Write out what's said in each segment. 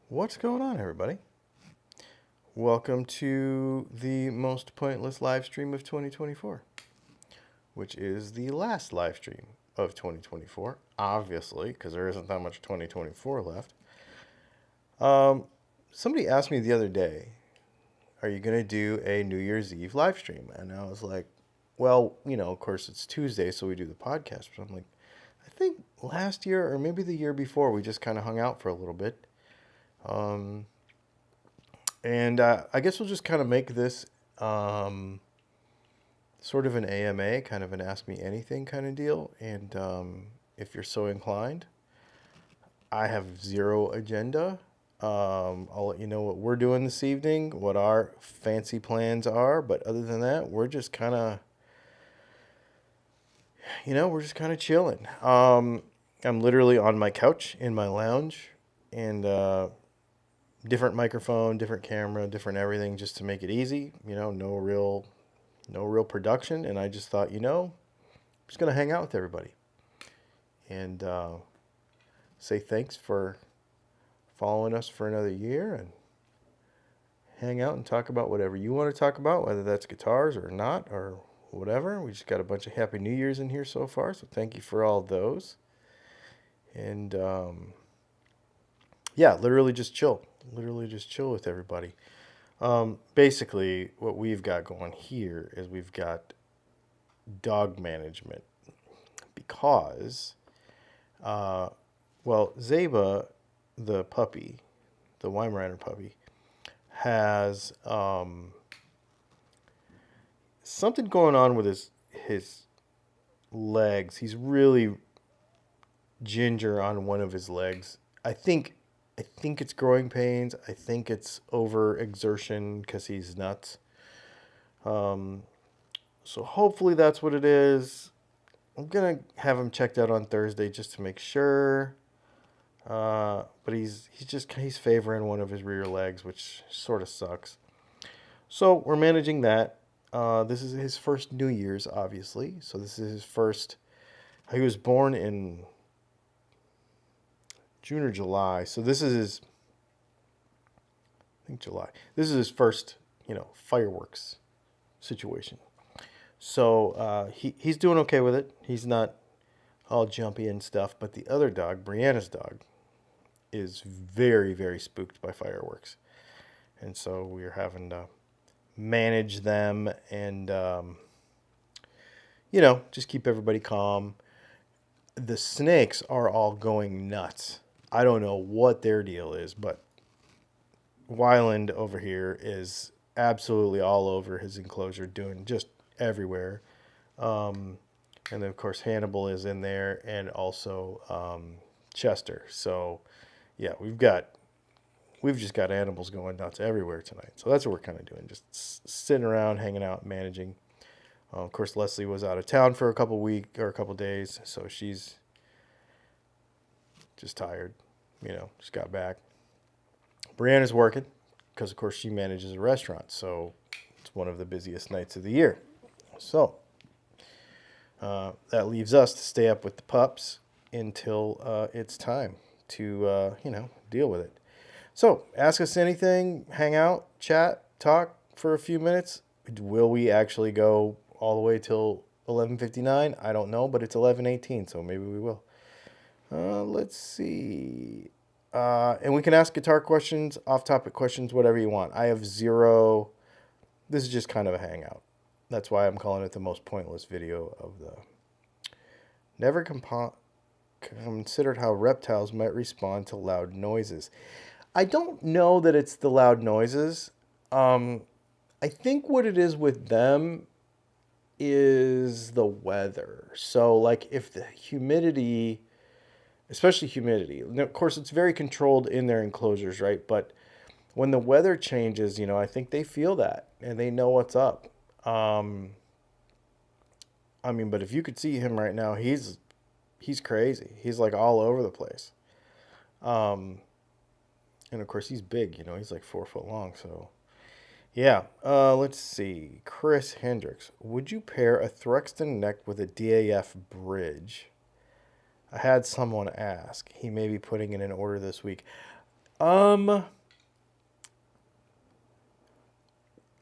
What's going on, everybody? Welcome to the most pointless live stream of 2024, which is the last live stream of 2024, obviously, because there isn't that much 2024 left. Somebody asked me the other day, are you going to do a New Year's Eve live stream? And I was like, well, of course it's Tuesday, so we do the podcast. But I'm like, I think last year or maybe the year before, we just kind of hung out for a little bit. And I guess we'll just kind of make this sort of an AMA, kind of an Ask Me Anything kind of deal. And if you're so inclined, I have zero agenda. I'll let you know what we're doing this evening, what our fancy plans are. But other than that, we're just kind of, chilling. I'm literally on my couch in my lounge and different microphone, different camera, different everything, just to make it easy. No real production. And I just thought, I'm just gonna hang out with everybody and say thanks for following us for another year and hang out and talk about whatever you want to talk about, whether that's guitars or not or whatever. We just got a bunch of Happy New Year's in here so far, so thank you for all those. And yeah, literally just chill with everybody. Basically, what we've got going here is we've got dog management because, Zeba, the puppy, the Weimaraner puppy, has something going on with his legs. He's really ginger on one of his legs. I think it's growing pains. I think it's overexertion because he's nuts. So hopefully that's what it is. I'm gonna have him checked out on Thursday just to make sure. But he's favoring one of his rear legs, which sort of sucks. So we're managing that. This is his first New Year's, obviously. So this is his first. He was born in June or July. So this is his, I think July. This is his first, fireworks situation. So he's doing okay with it. He's not all jumpy and stuff. But the other dog, Brianna's dog, is very, very spooked by fireworks. And so we're having to manage them and, just keep everybody calm. The snakes are all going nuts. I don't know what their deal is, but Wyland over here is absolutely all over his enclosure, doing just everywhere. And then, of course, Hannibal is in there and also Chester. So, yeah, we've just got animals going nuts everywhere tonight. So that's what we're kind of doing, just sitting around, hanging out, managing. Of course, Leslie was out of town for a couple days, so she's just tired, just got back. Brianna's working because, of course, she manages a restaurant, so it's one of the busiest nights of the year. So that leaves us to stay up with the pups until it's time to, deal with it. So ask us anything, hang out, chat, talk for a few minutes. Will we actually go all the way till 11:59? I don't know, but it's 11:18, so maybe we will. Let's see. And we can ask guitar questions, off-topic questions, whatever you want. I have zero. This is just kind of a hangout. That's why I'm calling it the most pointless video of the. Never considered how reptiles might respond to loud noises. I don't know that it's the loud noises. I think what it is with them is the weather. So, like, if the humidity, especially humidity, of course, it's very controlled in their enclosures, right? But when the weather changes, I think they feel that and they know what's up. But if you could see him right now, he's crazy. He's like all over the place. And of course, he's big, he's like 4 foot long. So, yeah. Let's see. Chris Hendricks. Would you pair a Thruxton neck with a DAF bridge? I had someone ask. He may be putting it in order this week. Um,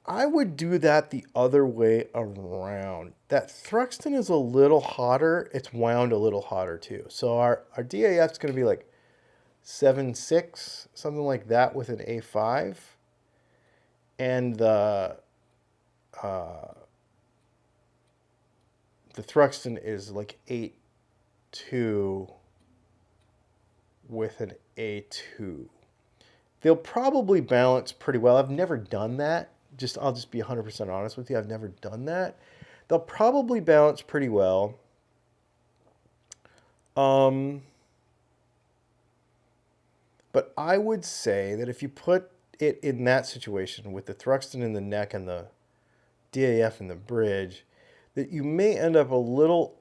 I would do that the other way around. That Thruxton is a little hotter. It's wound a little hotter too. So our DAF is going to be like 7.6, something like that with an A5. And the Thruxton is like 8.2 with an A2. They'll probably balance pretty well. I've never done that. I'll just be 100% honest with you. I've never done that. They'll probably balance pretty well. But I would say that if you put it in that situation with the Thruxton in the neck and the DAF in the bridge, that you may end up a little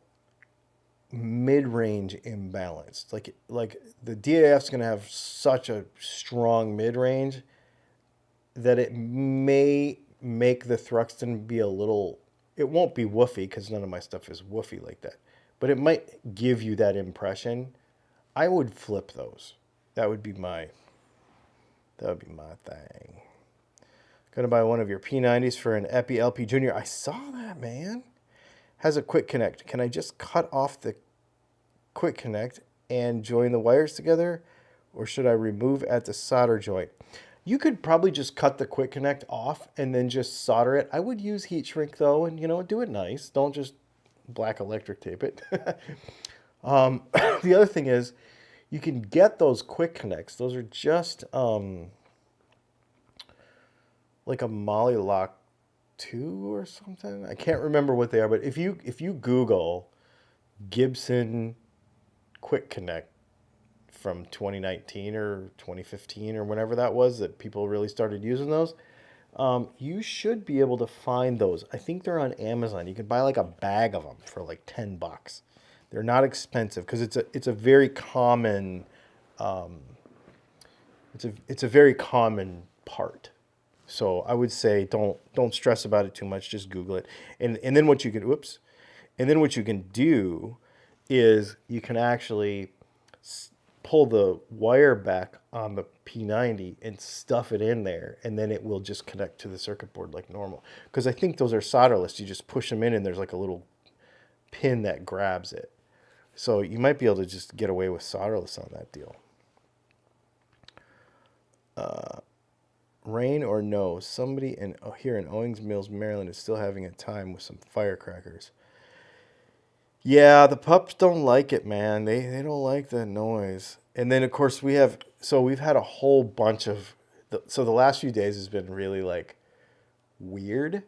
mid-range imbalanced. Like the DAF's going to have such a strong mid-range that it may make the Thruxton be a little. It won't be woofy because none of my stuff is woofy like that, but it might give you that impression. I would flip those. That would be my thing. Gonna buy one of your P90s for an Epi LP Junior. I saw that, man. Has a quick connect. Can I just cut off the quick connect and join the wires together, or should I remove at the solder joint? You could probably just cut the quick connect off and then just solder it. I would use heat shrink though, and do it nice. Don't just black electric tape it. The other thing is, you can get those quick connects. Those are just like a Molly Lock 2 or something. I can't remember what they are, but if you Google Gibson Quick Connect from 2019 or 2015 or whenever that was that people really started using those, you should be able to find those. I think they're on Amazon. You can buy like a bag of them for like $10. They're not expensive because it's a very common it's a very common part. So I would say don't stress about it too much. Just Google it, and then what you can do is you can actually pull the wire back on the P90 and stuff it in there, and then it will just connect to the circuit board like normal. Because I think those are solderless. You just push them in, and there's like a little pin that grabs it. So you might be able to just get away with solderless on that deal. Rain or no, somebody here in Owings Mills, Maryland is still having a time with some firecrackers. Yeah, the pups don't like it, man. They don't like the noise. And then of course we've had a whole bunch of the last few days has been really like weird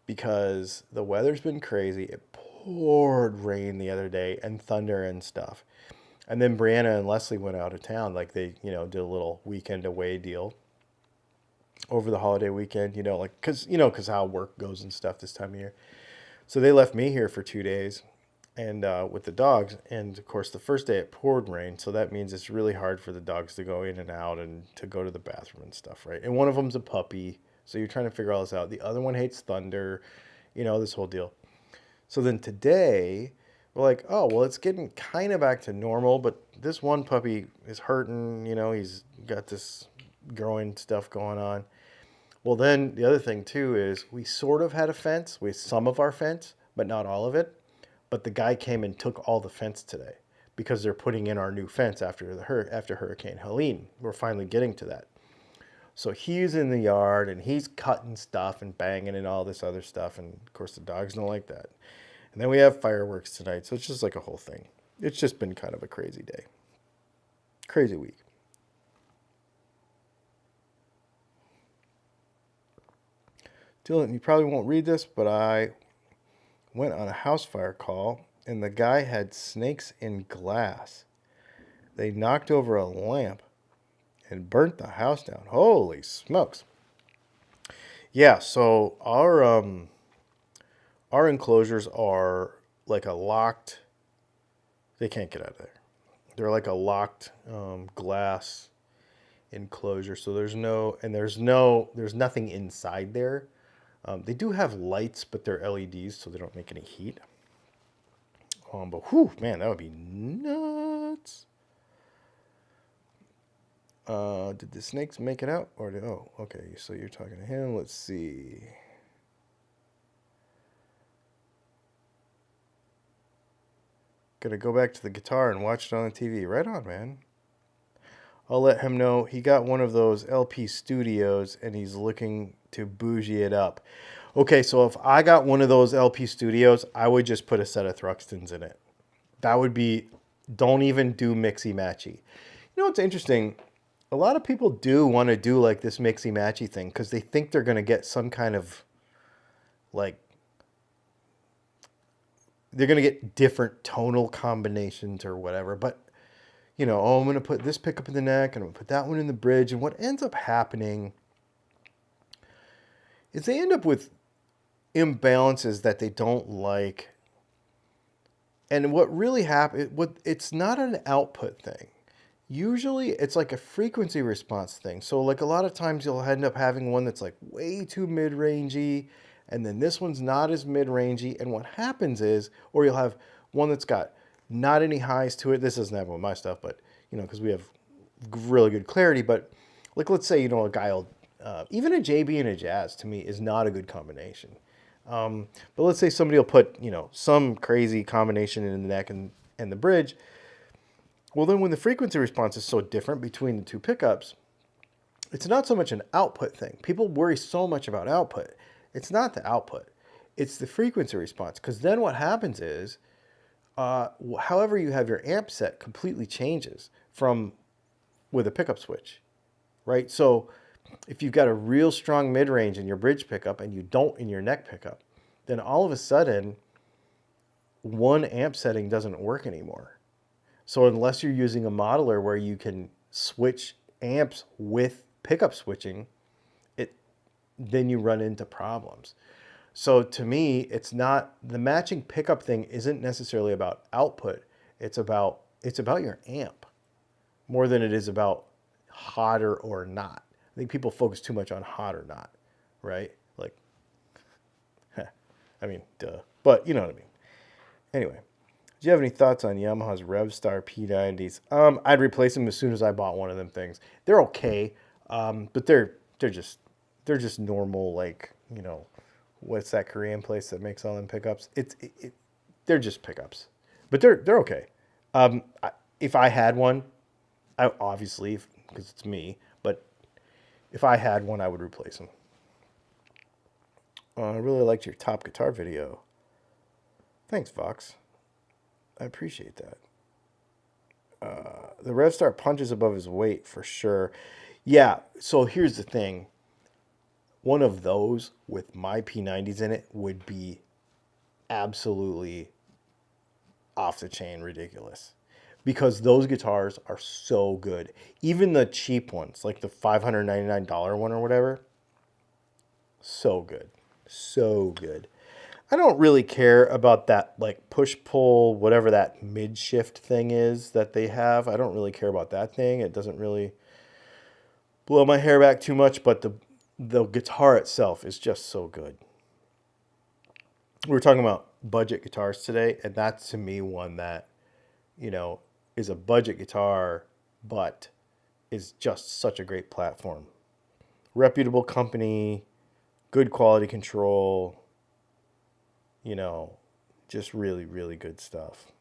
because the weather's been crazy. It poured rain the other day and thunder and stuff. And then Brianna and Leslie went out of town, like they, did a little weekend away deal over the holiday weekend, like, cause how work goes and stuff this time of year. So they left me here for 2 days and with the dogs. And of course the first day it poured rain. So that means it's really hard for the dogs to go in and out and to go to the bathroom and stuff. Right. And one of them's a puppy. So you're trying to figure all this out. The other one hates thunder, this whole deal. So then today we're like, oh, well, it's getting kind of back to normal, but this one puppy is hurting, he's got this growing stuff going on. Well, then the other thing too is we sort of had a fence with some of our fence, but not all of it. But the guy came and took all the fence today because they're putting in our new fence after Hurricane Helene. We're finally getting to that. So he's in the yard and he's cutting stuff and banging and all this other stuff. And of course the dogs don't like that. And then we have fireworks tonight. So it's just like a whole thing. It's just been kind of a crazy day. Crazy week. Dylan, you probably won't read this, but I went on a house fire call and the guy had snakes in glass. They knocked over a lamp and burnt the house down. Holy smokes. Yeah, so our enclosures are like a locked, they can't get out of there. They're like a locked glass enclosure. So there's nothing inside there. They do have lights, but they're LEDs, so they don't make any heat. But whew, man, that would be nuts. Did the snakes make it out? Or oh, okay. So you're talking to him. Let's see. Gonna go back to the guitar and watch it on the TV. Right on, man. I'll let him know he got one of those LP Studios and he's looking to bougie it up. Okay, so if I got one of those LP Studios, I would just put a set of Thruxtons in it. That would be, don't even do mixy-matchy. You know what's interesting? A lot of people do want to do like this mixy-matchy thing because they think they're going to get some kind of, like, they're going to get different tonal combinations or whatever. But, you know, oh, I'm going to put this pickup in the neck and I'm going to put that one in the bridge. And what ends up happening is they end up with imbalances that they don't like. And what really happens, it's not an output thing. Usually it's like a frequency response thing. So like a lot of times you'll end up having one that's like way too mid-rangey, and then this one's not as mid-rangey. And what happens is, or you'll have one that's got not any highs to it. This doesn't happen with my stuff, but you know, because we have really good clarity. But like, let's say, you know, a guy will, even a JB and a Jazz to me is not a good combination. But let's say somebody will put, you know, some crazy combination in the neck and the bridge. Well, then when the frequency response is so different between the two pickups, it's not so much an output thing. People worry so much about output. It's not the output. It's the frequency response. Because then what happens is, however you have your amp set completely changes from with a pickup switch, right? So if you've got a real strong mid-range in your bridge pickup and you don't in your neck pickup, then all of a sudden, one amp setting doesn't work anymore. So unless you're using a modeler where you can switch amps with pickup switching, then you run into problems. So to me, it's not, the matching pickup thing isn't necessarily about output. It's about your amp more than it is about hotter or not. I think people focus too much on hot or not, right? Like, I mean, duh. But you know what I mean. Anyway, do you have any thoughts on Yamaha's RevStar P90s? I'd replace them as soon as I bought one of them things. They're okay, but they're just normal, like, you know, what's that Korean place that makes all them pickups? They're just pickups, but they're okay. If I had one, I obviously, because it's me, but if I had one, I would replace them. I really liked your top guitar video. Thanks, Vox. I appreciate that. The RevStar punches above his weight for sure. Yeah, so here's the thing. One of those with my P90s in it would be absolutely off the chain ridiculous. Because those guitars are so good. Even the cheap ones, like the $599 one or whatever, so good. So good. I don't really care about that, like, push-pull, whatever that mid-shift thing is that they have. I don't really care about that thing. It doesn't really blow my hair back too much, but the guitar itself is just so good. We were talking about budget guitars today, and that's, to me, one that, you know, is a budget guitar, but is just such a great platform. Reputable company, good quality control, you know, just really, really good stuff.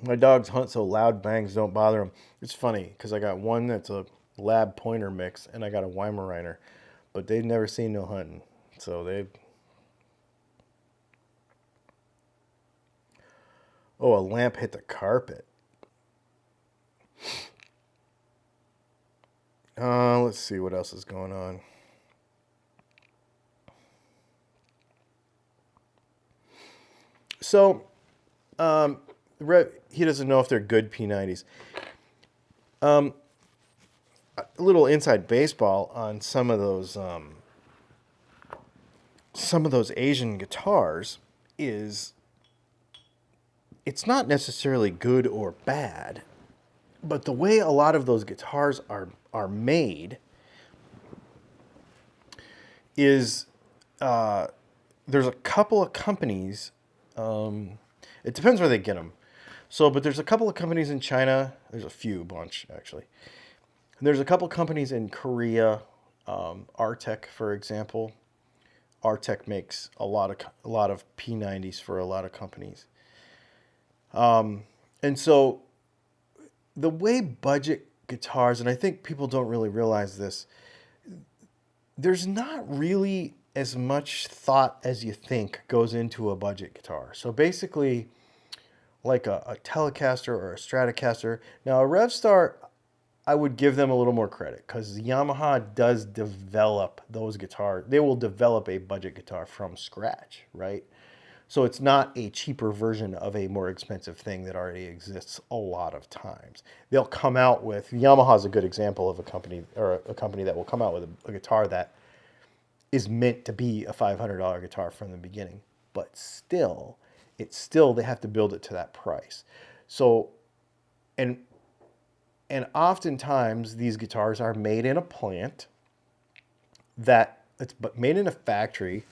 My dogs hunt so loud bangs don't bother them. It's funny because I got one that's a lab pointer mix and I got a Weimaraner, but they've never seen no hunting. So they've... Oh, a lamp hit the carpet. Let's see what else is going on. So, he doesn't know if they're good P90s. A little inside baseball on some of those Asian guitars is it's not necessarily good or bad, but the way a lot of those guitars are made is there's a couple of companies. It depends where they get them. So, but there's a couple of companies in China. There's a bunch actually. There's a couple of companies in Korea. Artec, for example. Artec makes a lot of P90s for a lot of companies. And so the way budget guitars, and I think people don't really realize this, there's not really as much thought as you think goes into a budget guitar. So basically, like a Telecaster or a Stratocaster. Now, a Revstar, I would give them a little more credit because Yamaha does develop those guitars. They will develop a budget guitar from scratch, right? So it's not a cheaper version of a more expensive thing that already exists a lot of times. They'll come out with, Yamaha is a good example of a company that will come out with a guitar that is meant to be a $500 guitar from the beginning, but still, they have to build it to that price. So, and oftentimes these guitars are made in a plant but made in a factory,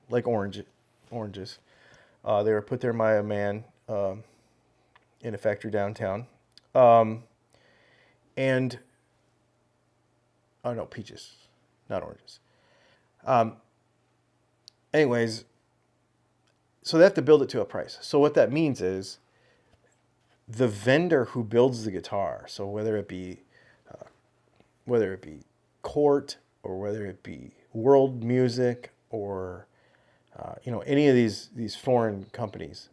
like oranges. They were put there by a man in a factory downtown. And, oh no, peaches, not oranges. Anyways, so they have to build it to a price. So what that means is the vendor who builds the guitar, so whether it be Court or whether it be World Music or any of these foreign companies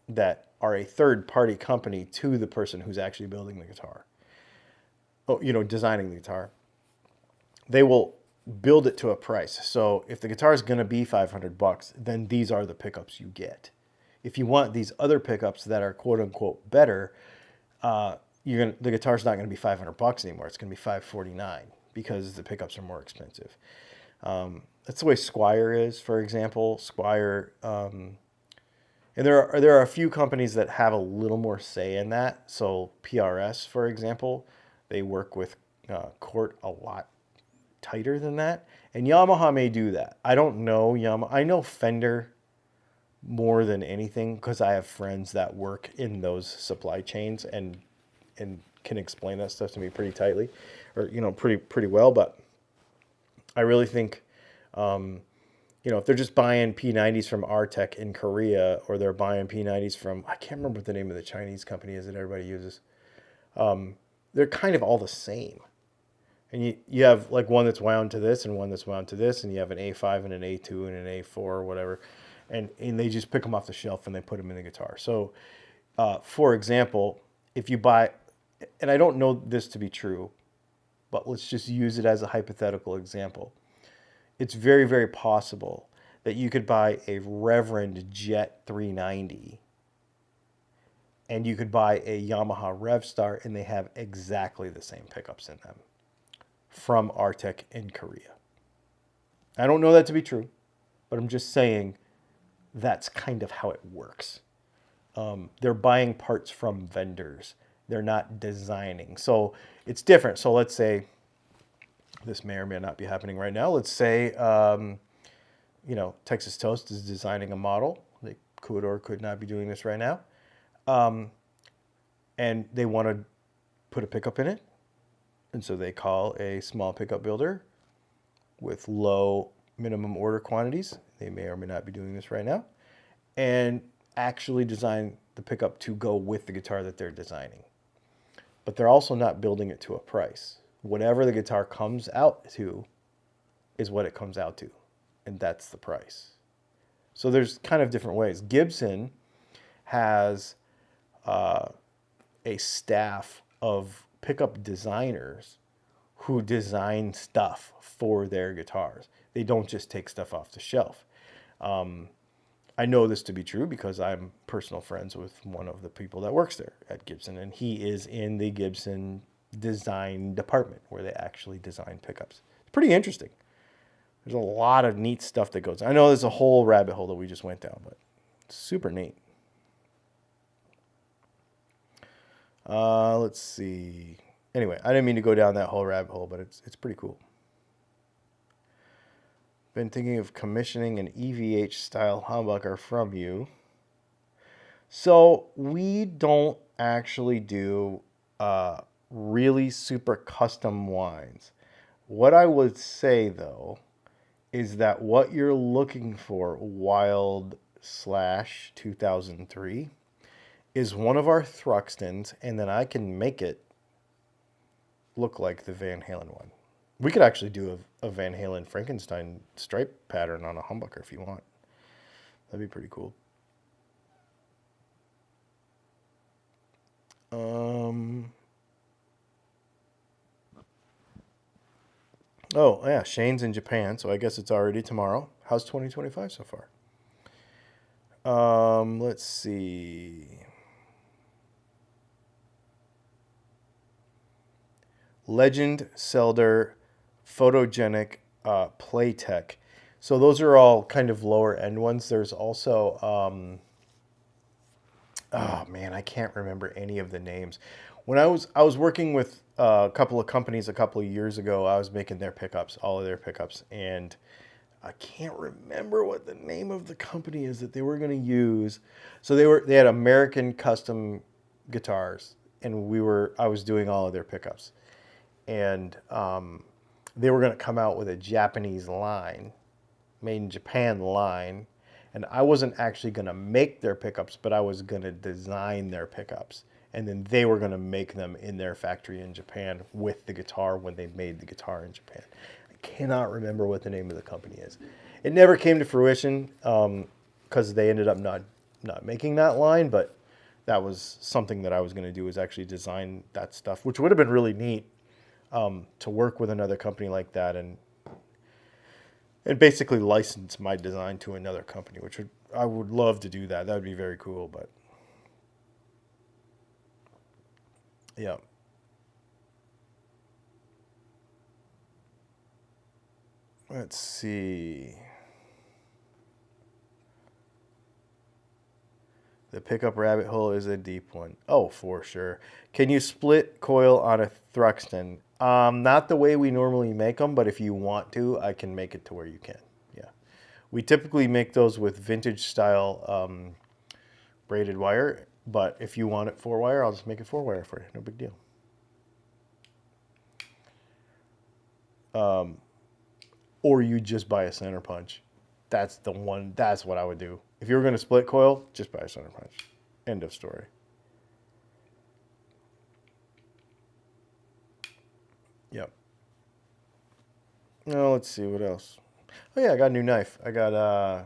that are a third party company to the person who's actually building the guitar, designing the guitar, they will build it to a price. So if the guitar is going to be $500, then these are the pickups you get. If you want these other pickups that are quote unquote better, the guitar's not going to be $500 anymore. It's going to be $549 because the pickups are more expensive. That's the way Squier is, for example. Squier, and there are a few companies that have a little more say in that. So PRS, for example, they work with Court a lot tighter than that, and Yamaha may do that. I don't know Yamaha. I know Fender more than anything because I have friends that work in those supply chains and can explain that stuff to me pretty tightly, or pretty well. But I really think, if they're just buying P90s from Artec in Korea, or they're buying P90s from, I can't remember what the name of the Chinese company is that everybody uses. They're kind of all the same. And you have like one that's wound to this and one that's wound to this, and you have an A5 and an A2 and an A4 or whatever. And they just pick them off the shelf and they put them in the guitar. So, for example, if you buy, and I don't know this to be true, but let's just use it as a hypothetical example. It's very, very possible that you could buy a Reverend Jet 390 and you could buy a Yamaha Revstar and they have exactly the same pickups in them from Artec in Korea. I don't know that to be true, but I'm just saying that's kind of how it works. They're buying parts from vendors. They're not designing. So it's different. So let's say, this may or may not be happening right now. Let's say, Texas Toast is designing a model. They could or could not be doing this right now. And they want to put a pickup in it. And so they call a small pickup builder with low minimum order quantities. They may or may not be doing this right now. And actually design the pickup to go with the guitar that they're designing. But they're also not building it to a price. Whatever the guitar comes out to is what it comes out to. And that's the price. So there's kind of different ways. Gibson has a staff of pickup designers who design stuff for their guitars. They don't just take stuff off the shelf. I know this to be true because I'm personal friends with one of the people that works there at Gibson, and he is in the Gibson design department where they actually design pickups. It's pretty interesting. There's a lot of neat stuff that goes on. I know there's a whole rabbit hole that we just went down, but it's super neat. Let's see. Anyway, I didn't mean to go down that whole rabbit hole, but it's pretty cool. Been thinking of commissioning an EVH style humbucker from you. So we don't actually do really super custom wines. What I would say though is that what you're looking for, Wild slash 2003, is one of our Thruxtons, and then I can make it look like the Van Halen one. We could actually do a Van Halen Frankenstein stripe pattern on a humbucker if you want. That'd be pretty cool. Oh, yeah, Shane's in Japan, so I guess it's already tomorrow. How's 2025 so far? Let's see. Legend, Selder, Photogenic, Playtech. So those are all kind of lower end ones. There's also, oh man, I can't remember any of the names. When I was working with a couple of companies a couple of years ago, I was making their pickups, all of their pickups, and I can't remember what the name of the company is that they were going to use. So they had American custom guitars, and I was doing all of their pickups, and they were going to come out with a Japanese line, made in Japan line, and I wasn't actually going to make their pickups, but I was going to design their pickups, and then they were going to make them in their factory in Japan with the guitar when they made the guitar in Japan. I cannot remember what the name of the company is. It never came to fruition because they ended up not making that line, but that was something that I was going to do, is actually design that stuff, which would have been really neat to work with another company like that and basically license my design to another company, which I would love to do that. That would be very cool, but yeah. Let's see. The pickup rabbit hole is a deep one. Oh, for sure. Can you split coil on a Thruxton? Not the way we normally make them, but if you want to, I can make it to where you can. Yeah. We typically make those with vintage style braided wire, but if you want it 4-wire, I'll just make it 4-wire for you. No big deal. Or you just buy a center punch. That's the one. That's what I would do. If you were going to split coil, just buy a center punch. End of story. Yep. Now let's see what else. Oh yeah, I got a new knife. I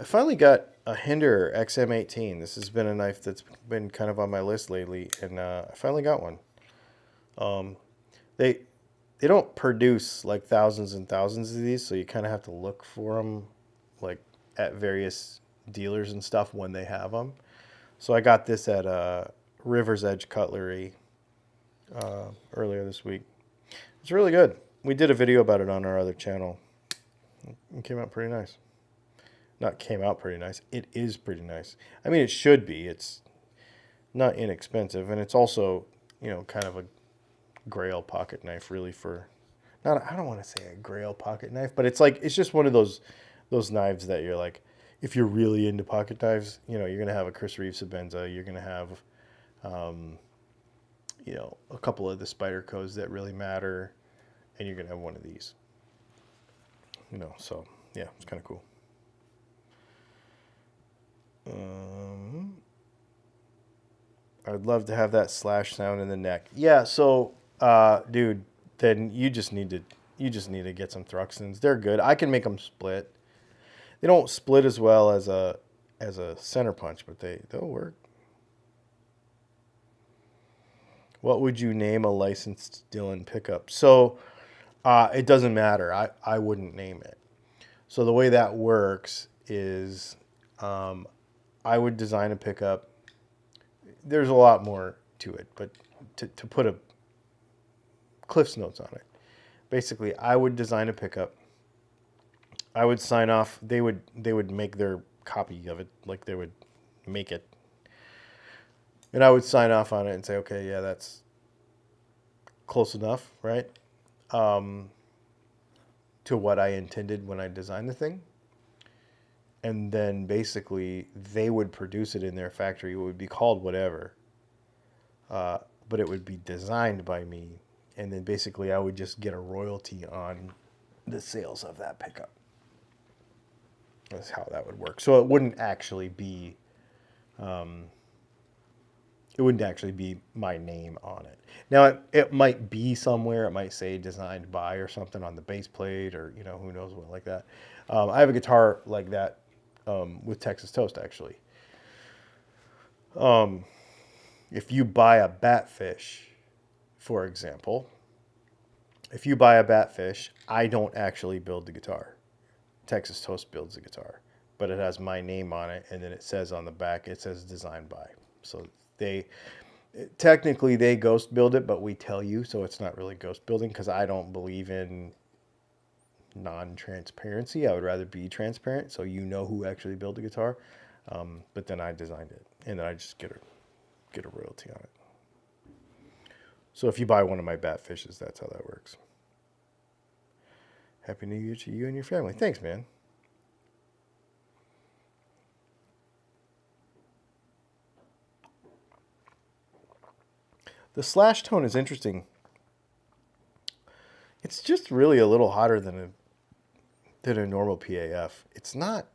finally got a Hinder XM18. This has been a knife that's been kind of on my list lately, and I finally got one. They don't produce like thousands and thousands of these, so you kind of have to look for them like at various dealers and stuff when they have them. So I got this at River's Edge Cutlery earlier this week. It's really good. We did a video about it on our other channel. It came out pretty nice. Not came out pretty nice. It is pretty nice. I mean, it should be. It's not inexpensive, and it's also, kind of a grail pocket knife, really, for not. I don't want to say a grail pocket knife, but it's just one of those knives that you're like, if you're really into pocket knives, you're gonna have a Chris Reeves Sebenza. You're gonna have, a couple of the Spydercos that really matter, and you're gonna have one of these. So yeah, it's kind of cool. I'd love to have that slash sound in the neck. Yeah, so dude, then you just need to get some Thruxtons. They're good. I can make them split. They don't split as well as a center punch, but they'll work. What would you name a licensed Dylan pickup? So it doesn't matter. I wouldn't name it. So the way that works is I would design a pickup. There's a lot more to it, but to put a Cliff's Notes on it. Basically, I would design a pickup. I would sign off. They would make their copy of it, like they would make it. And I would sign off on it and say, okay, yeah, that's close enough, right? to what I intended when I designed the thing. And then basically they would produce it in their factory. It would be called whatever, but it would be designed by me. And then basically I would just get a royalty on the sales of that pickup. That's how that would work. So it wouldn't actually be my name on it. Now it might be somewhere. It might say designed by or something on the base plate, or who knows what like that. I have a guitar like that with Texas Toast actually. If you buy a Batfish, for example, I don't actually build the guitar. Texas Toast builds the guitar, but it has my name on it, and then it says on the back, it says designed by. So technically they ghost build it, but we tell you, so it's not really ghost building, because I don't believe in non-transparency. I would rather be transparent, so you know who actually built the guitar. But then I designed it, and then I just get a royalty on it. So if you buy one of my Batfishes, that's how that works. Happy New Year to you and your family. Thanks, man. The slash tone is interesting. It's just really a little hotter than a normal PAF. It's not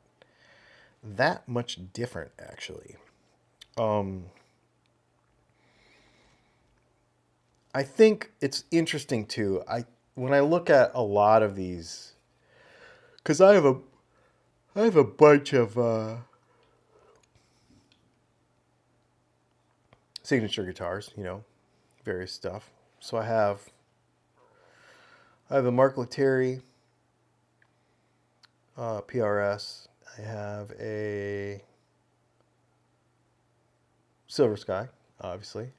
that much different, actually. I think it's interesting too. When I look at a lot of these, because I have a bunch of signature guitars, various stuff. So I have a Mark Lettieri PRS. I have a Silver Sky, obviously.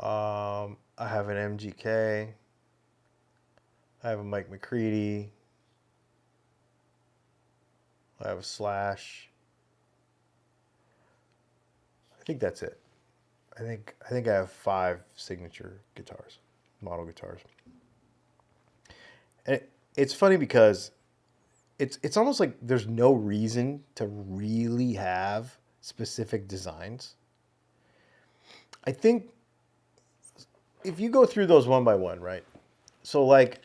I have an MGK. I have a Mike McCready. I have a Slash. I think that's it. I think I have 5 signature guitars, model guitars. And it's funny because it's almost like there's no reason to really have specific designs. I think if you go through those one by one, right? So like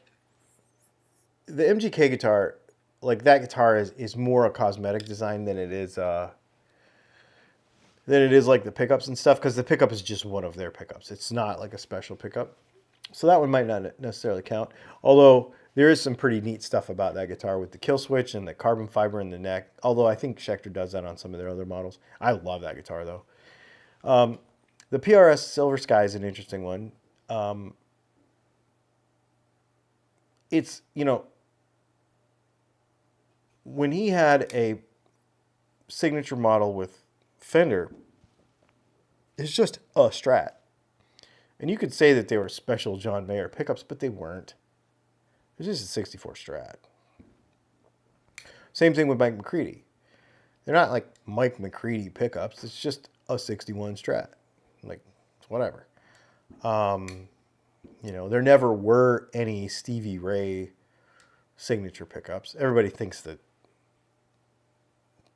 the MGK guitar, like that guitar is more a cosmetic design than it is like the pickups and stuff, because the pickup is just one of their pickups. It's not like a special pickup. So that one might not necessarily count. Although there is some pretty neat stuff about that guitar with the kill switch and the carbon fiber in the neck. Although I think Schecter does that on some of their other models. I love that guitar though. The PRS Silver Sky is an interesting one. It's, when he had a signature model with Fender, it's just a Strat. And you could say that they were special John Mayer pickups, but they weren't. It was just a 64 Strat. Same thing with Mike McCready. They're not like Mike McCready pickups. It's just a 61 Strat. Like, it's whatever. There never were any Stevie Ray signature pickups. Everybody thinks that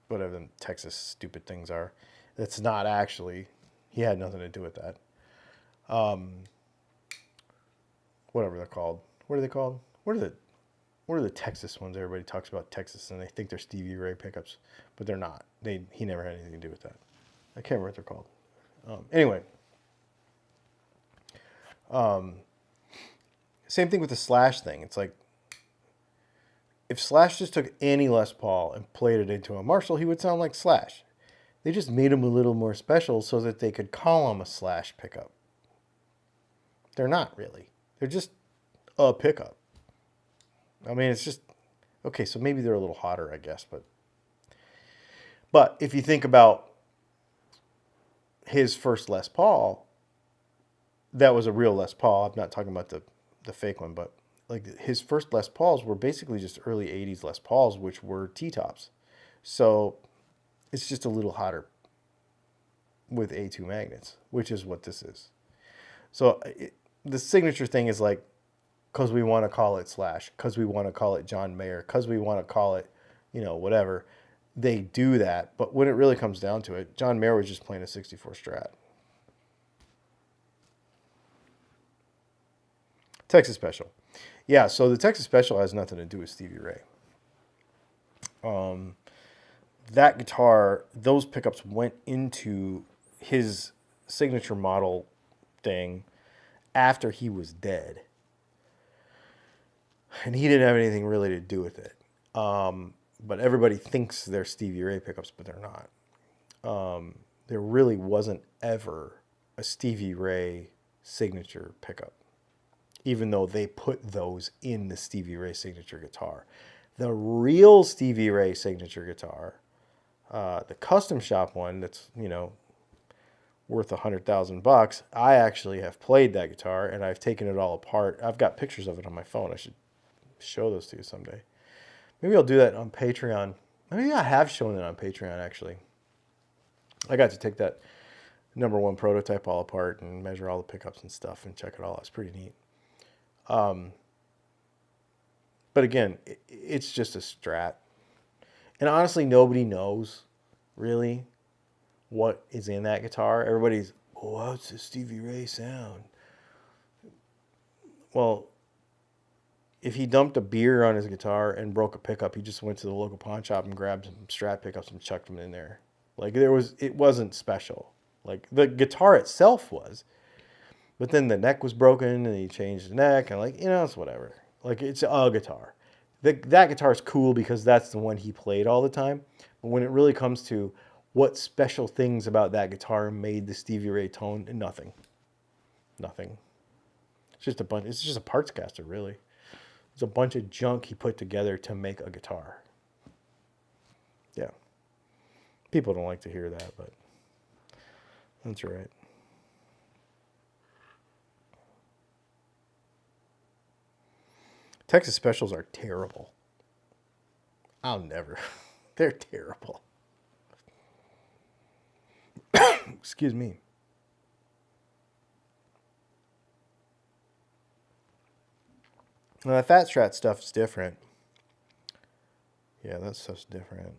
whatever them Texas stupid things are, that's not actually. He had nothing to do with that. Whatever they're called. What are they called? What are the Texas ones? Everybody talks about Texas and they think they're Stevie Ray pickups, but they're not. He never had anything to do with that. I can't remember what they're called. Anyway. Same thing with the Slash thing. It's like, if Slash just took any Les Paul and played it into a Marshall, he would sound like Slash. They just made him a little more special so that they could call him a Slash pickup. They're not really. They're just a pickup. I mean, it's just, okay, so maybe they're a little hotter, I guess, but if you think about his first Les Paul, that was a real Les Paul. I'm not talking about the fake one, but like his first Les Pauls were basically just early 80s Les Pauls, which were T-tops. So it's just a little hotter with A2 magnets, which is what this is. So the signature thing is like, because we want to call it Slash, because we want to call it John Mayer, because we want to call it, whatever. They do that, but when it really comes down to it, John Mayer was just playing a 64 Strat. Texas Special. Yeah, so the Texas Special has nothing to do with Stevie Ray. That guitar, those pickups went into his signature model thing after he was dead. And he didn't have anything really to do with it. But everybody thinks they're Stevie Ray pickups, but they're not. There really wasn't ever a Stevie Ray signature pickup, even though they put those in the Stevie Ray signature guitar. The real Stevie Ray signature guitar, the custom shop one that's, worth $100,000, I actually have played that guitar and I've taken it all apart. I've got pictures of it on my phone. I should show those to you someday. Maybe I'll do that on Patreon. Maybe I have shown it on Patreon, actually. I got to take that number one prototype all apart and measure all the pickups and stuff and check it all out. It's pretty neat. But again, it's just a Strat. And honestly, nobody knows really what is in that guitar. Everybody's, what's the Stevie Ray sound? Well, if he dumped a beer on his guitar and broke a pickup, he just went to the local pawn shop and grabbed some Strat pickups and chucked them in there. Like it wasn't special. Like the guitar itself was, but then the neck was broken and he changed the neck and it's whatever. Like it's a guitar. That guitar is cool because that's the one he played all the time. But when it really comes to what special things about that guitar made the Stevie Ray tone, nothing. It's just a parts caster, really. It's a bunch of junk he put together to make a guitar. Yeah. People don't like to hear that, but that's right. Texas Specials are terrible. They're terrible. Excuse me. Now, that Fat Strat stuff's different. Yeah, that stuff's different.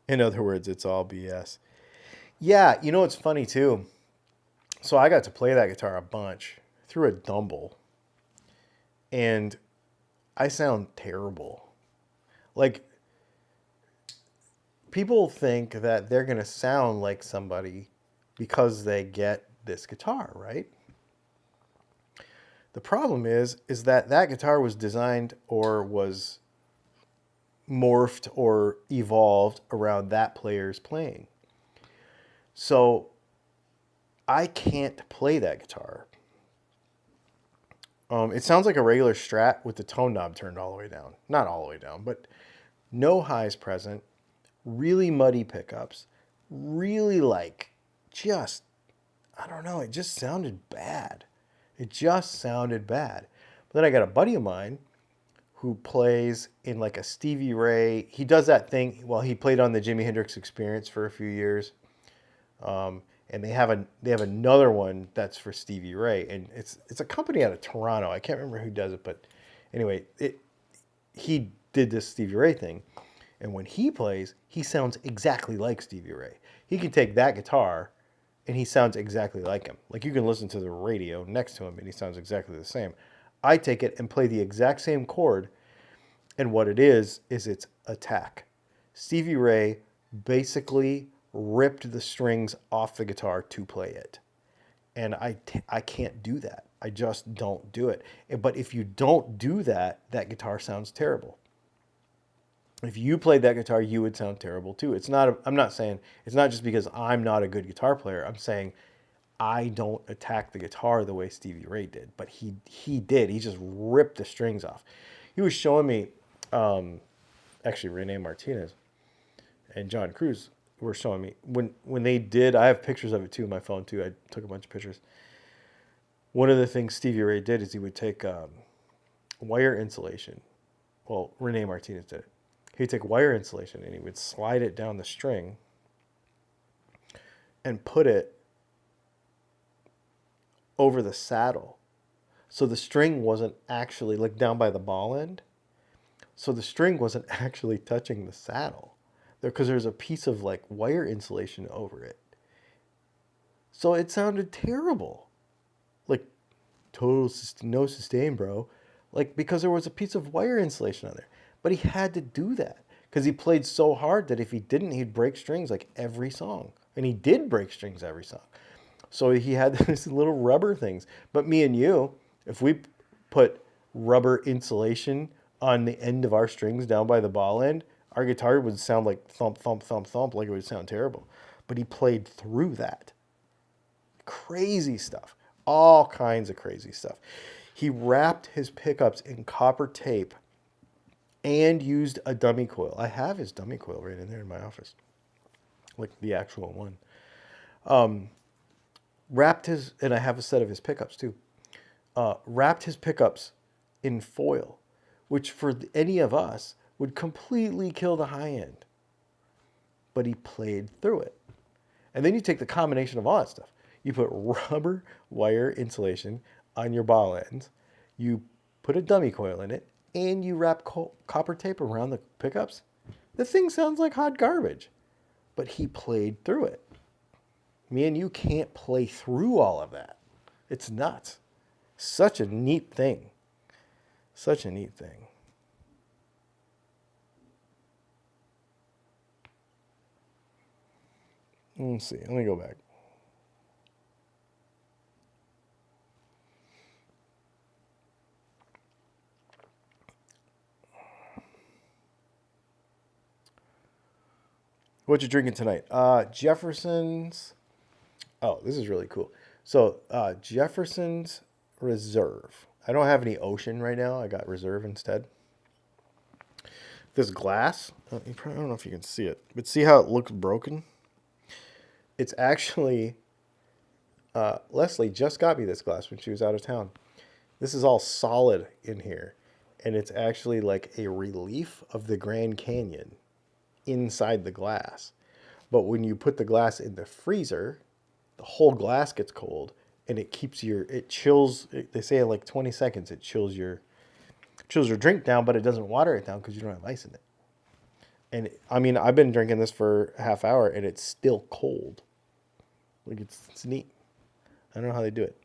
In other words, it's all BS. Yeah, it's funny too. So I got to play that guitar a bunch through a Dumble. And I sound terrible. Like, people think that they're going to sound like somebody because they get this guitar, right? The problem is that guitar was designed or was morphed or evolved around that player's playing. So I can't play that guitar. It sounds like a regular Strat with the tone knob turned all the way down. Not all the way down, but no highs present. Really muddy pickups. Really I don't know, it just sounded bad. But then I got a buddy of mine who plays in like a Stevie Ray. He does that thing. Well, he played on the Jimi Hendrix Experience for a few years. And they have another one that's for Stevie Ray. And it's a company out of Toronto. I can't remember who does it, but anyway, he did this Stevie Ray thing. And when he plays, he sounds exactly like Stevie Ray. He can take that guitar and he sounds exactly like him. Like you can listen to the radio next to him and he sounds exactly the same. I take it and play the exact same chord, and what it is it's attack. Stevie Ray basically ripped the strings off the guitar to play it. And I can't do that. I just don't do it. But if you don't do that, that guitar sounds terrible. If you played that guitar, you would sound terrible too. I'm not saying, it's not just because I'm not a good guitar player. I'm saying I don't attack the guitar the way Stevie Ray did. But he did. He just ripped the strings off. He was showing me, actually Renee Martinez and John Cruz were showing me when they did. I have pictures of it too on my phone too. I took a bunch of pictures. One of the things Stevie Ray did is he would take wire insulation. Well, Renee Martinez did it. He'd take wire insulation and he would slide it down the string and put it over the saddle. So the string wasn't actually like down by the ball end. So the string wasn't actually touching the saddle because there's a piece of like wire insulation over it. So it sounded terrible. Like total no sustain, bro. Like because there was a piece of wire insulation on there. But he had to do that because he played so hard that if he didn't, he'd break strings like every song. And he did break strings every song. So he had these little rubber things. But me and you, if we put rubber insulation on the end of our strings down by the ball end, our guitar would sound like thump, thump, thump, thump, like it would sound terrible. But he played through that. Crazy stuff. All kinds of crazy stuff. He wrapped his pickups in copper tape and used a dummy coil. I have his dummy coil right in there in my office. Like the actual one. And I have a set of his pickups too. Wrapped his pickups in foil, which for any of us would completely kill the high end. But he played through it. And then you take the combination of all that stuff. You put rubber wire insulation on your ball ends. You put a dummy coil in it. And you wrap copper tape around the pickups. The thing sounds like hot garbage. But he played through it. Me and you can't play through all of that. It's nuts. Such a neat thing. Such a neat thing. Let's see. Let me go back. What you drinking tonight? Jefferson's. Oh, this is really cool. So Jefferson's Reserve. I don't have any Ocean right now. I got Reserve instead. This glass. I don't know if you can see it, but see how it looks broken? It's actually. Leslie just got me this glass when she was out of town. This is all solid in here, and it's actually like a relief of the Grand Canyon inside the glass. But when you put the glass in the freezer, the whole glass gets cold, and it chills. They say in like 20 seconds it chills your drink down, but it doesn't water it down because you don't have ice in it. And I mean, I've been drinking this for a half hour, and it's still cold. Like it's neat. I don't know how they do it.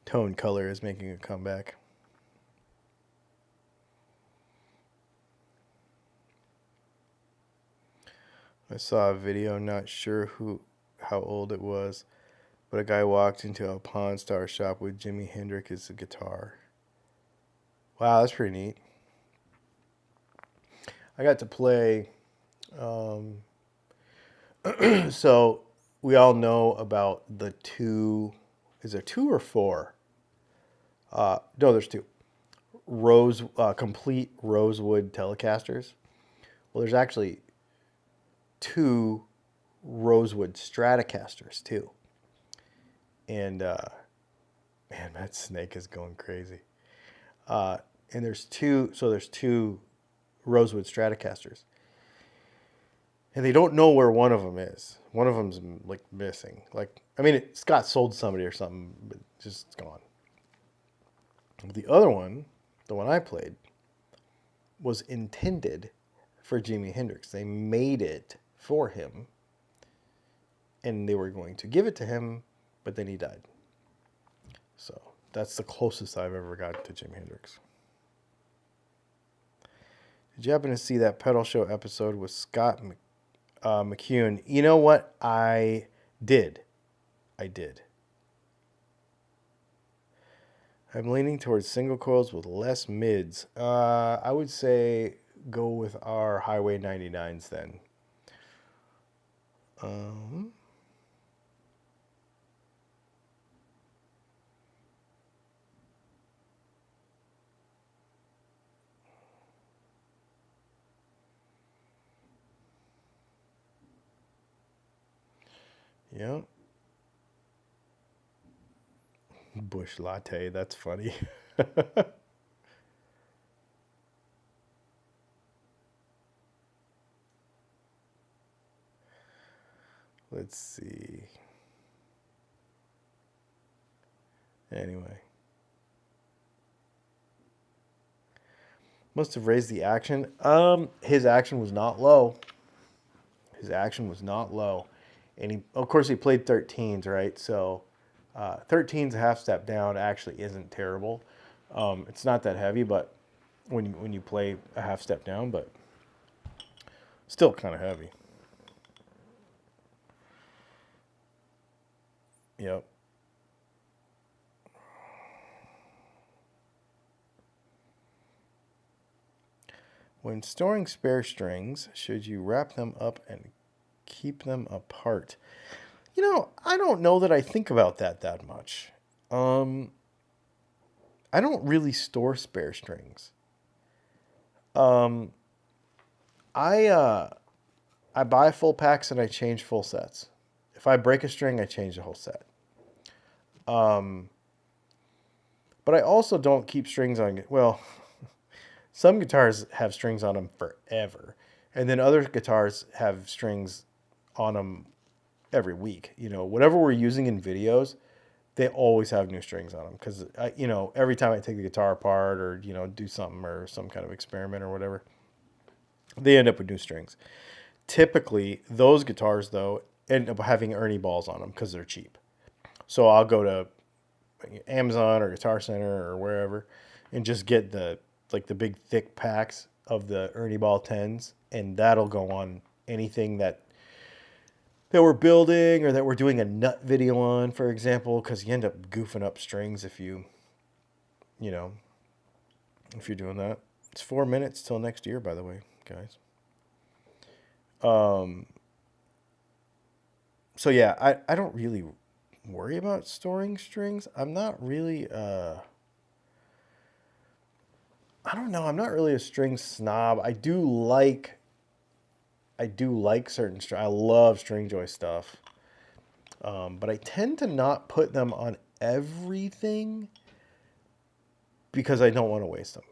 Tone color is making a comeback. I saw a video, not sure how old it was, but a guy walked into a Pawn Star shop with Jimi Hendrix's guitar. Wow, that's pretty neat. I got to play. So we all know about the two. Is there two or four? No, there's two. Complete rosewood Telecasters. Well, there's actually two rosewood Stratocasters too. And man, that snake is going crazy. And there's two rosewood Stratocasters. And they don't know where one of them is. One of them's like missing. Like, I mean, it's got sold to somebody or something, but just it's gone. The other one, the one I played, was intended for Jimi Hendrix. They made it for him, and they were going to give it to him, but then he died. So that's the closest I've ever gotten to Jimi Hendrix. Did you happen to see that Pedal Show episode with Scott McCune? You know what? I did. I'm leaning towards single coils with less mids. I would say go with our Highway 99s then. Yeah. Bush latte, that's funny. Let's see. Anyway. Must have raised the action. His action was not low. His action was not low. And he, of course, he played 13s, right? So 13s a half step down actually isn't terrible. It's not that heavy, but when you play a half step down, but still kind of heavy. Yep. When storing spare strings, should you wrap them up and keep them apart? You know, I don't know that I think about that much. I don't really store spare strings. I buy full packs and I change full sets. If I break a string, I change the whole set. But I also don't keep strings on. Well, some guitars have strings on them forever, and then other guitars have strings on them every week. You know, whatever we're using in videos, they always have new strings on them because you know, every time I take the guitar apart or you know do something or some kind of experiment or whatever, they end up with new strings. Typically, those guitars though end up having Ernie balls on them because they're cheap. So I'll go to Amazon or Guitar Center or wherever and just get the big thick packs of the Ernie Ball 10s, and that'll go on anything that we're building or that we're doing a nut video on, for example, because you end up goofing up strings if you know, if you're doing that. It's 4 minutes till next year, by the way, guys. So yeah, I don't really worry about storing strings. I'm not really I don't know. I'm not really a string snob. I do like certain strings. I love string joy stuff. But I tend to not put them on everything because I don't want to waste them.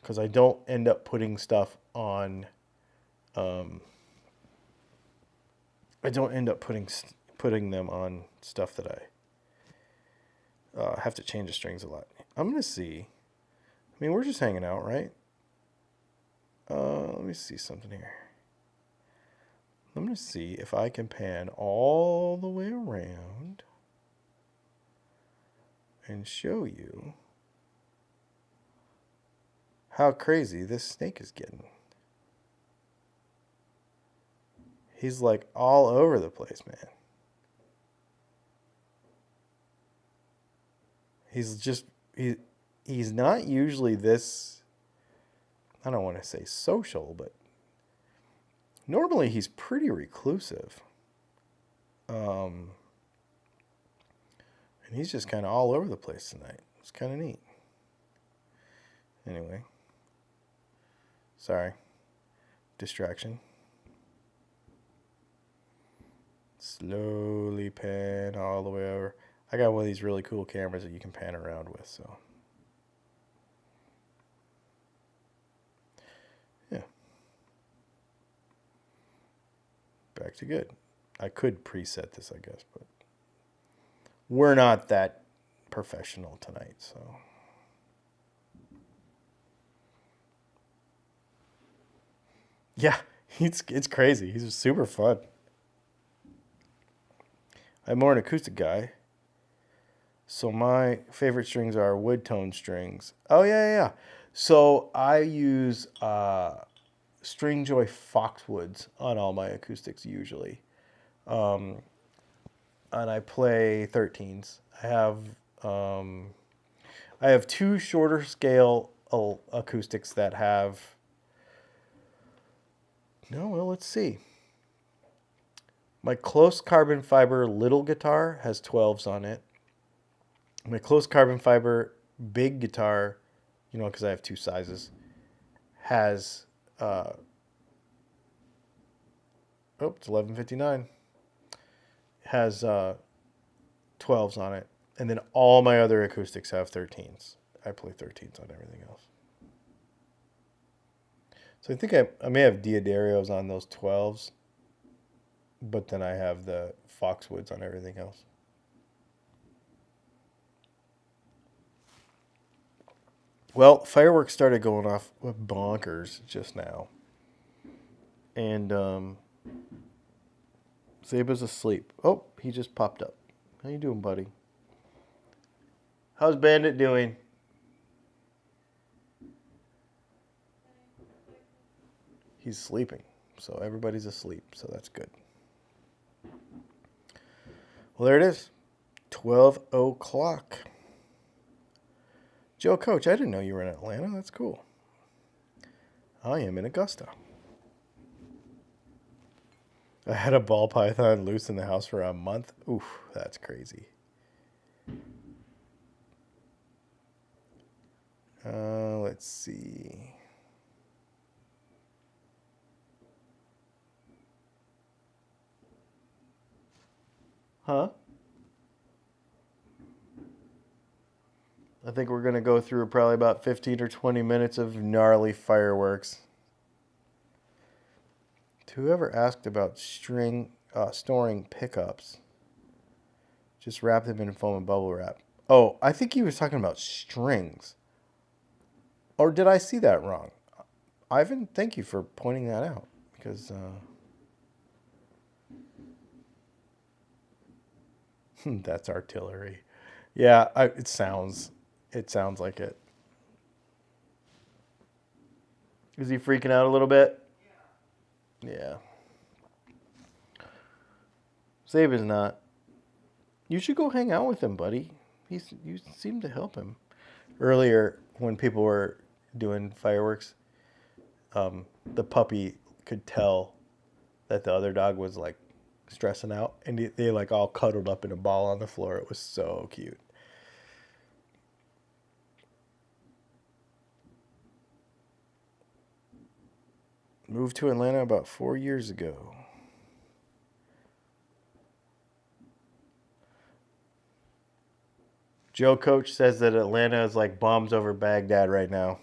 Because I don't end up putting stuff on. I don't end up putting them on stuff that I have to change the strings a lot. I'm gonna see. I mean, we're just hanging out, right? Let me see something here. I'm going to see if I can pan all the way around and show you how crazy this snake is getting. He's like all over the place, man. He's not usually this, I don't want to say social, but normally he's pretty reclusive. And he's just kind of all over the place tonight. It's kind of neat. Anyway. Sorry. Distraction. Slowly pan all the way over. I got one of these really cool cameras that you can pan around with, so. Yeah. Back to good. I could preset this, I guess, but we're not that professional tonight, so. Yeah, it's crazy. He's super fun. I'm more an acoustic guy. So my favorite strings are wood tone strings. Oh, yeah. So I use Stringjoy Foxwoods on all my acoustics usually. And I play 13s. I have two shorter scale acoustics that have... No, well, let's see. My close carbon fiber little guitar has 12s on it. My close carbon fiber big guitar, you know, because I have two sizes, has it's 11:59. Has 12s on it, and then all my other acoustics have 13s. I play 13s on everything else. So I think I may have Diodario's on those 12s. But then I have the Foxwoods on everything else. Well, fireworks started going off bonkers just now. And Zeba's asleep. Oh, he just popped up. How you doing, buddy? How's Bandit doing? He's sleeping. So everybody's asleep. So that's good. Well, there it is. 12 o'clock. Joe Coach, I didn't know you were in Atlanta. That's cool. I am in Augusta. I had a ball python loose in the house for a month. Oof, that's crazy. Let's see. Huh? I think we're going to go through probably about 15 or 20 minutes of gnarly fireworks. To whoever asked about storing pickups, just wrap them in foam and bubble wrap. Oh, I think he was talking about strings. Or did I see that wrong? Ivan, thank you for pointing that out. Because that's artillery. Yeah, it sounds like it. Is he freaking out a little bit? Yeah. Saban's not. You should go hang out with him, buddy. You seem to help him. Earlier, when people were doing fireworks, the puppy could tell that the other dog was like stressing out, and they like all cuddled up in a ball on the floor. It was so cute. Moved to Atlanta about 4 years ago. Joe Coach says that Atlanta is like bombs over Baghdad right now.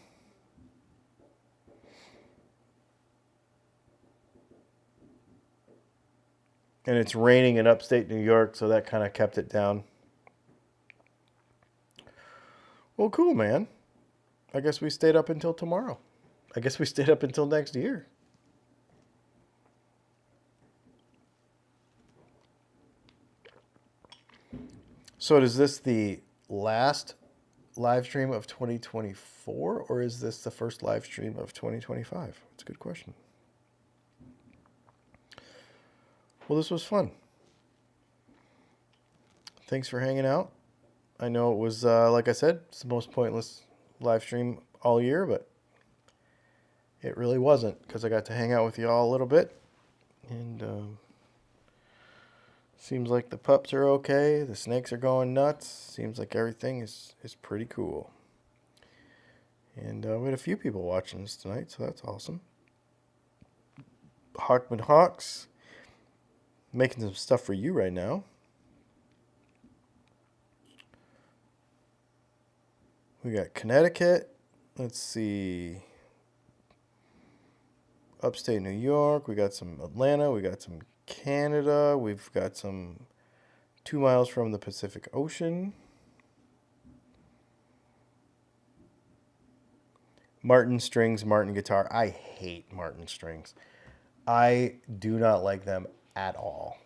And it's raining in upstate New York, so that kind of kept it down. Well, cool, man. I guess we stayed up until tomorrow. I guess we stayed up until next year. So is this the last live stream of 2024, or is this the first live stream of 2025? That's a good question. Well, this was fun. Thanks for hanging out. I know it was, like I said, it's the most pointless live stream all year, but it really wasn't, because I got to hang out with you all a little bit. And seems like the pups are okay. The snakes are going nuts. Seems like everything is pretty cool. And we had a few people watching this tonight, so that's awesome. Hawkman Hawks making some stuff for you right now. We got Connecticut. Let's see. Upstate New York. We got some Atlanta. We got some Canada. We've got some 2 miles from the Pacific Ocean. Martin strings, Martin guitar. I hate Martin strings. I do not like them at all.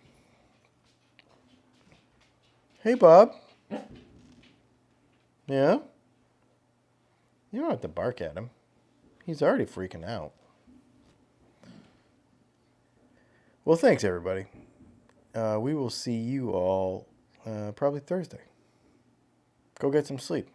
Hey, Bob. Yeah? You don't have to bark at him. He's already freaking out. Well, thanks, everybody. We will see you all probably Thursday. Go get some sleep.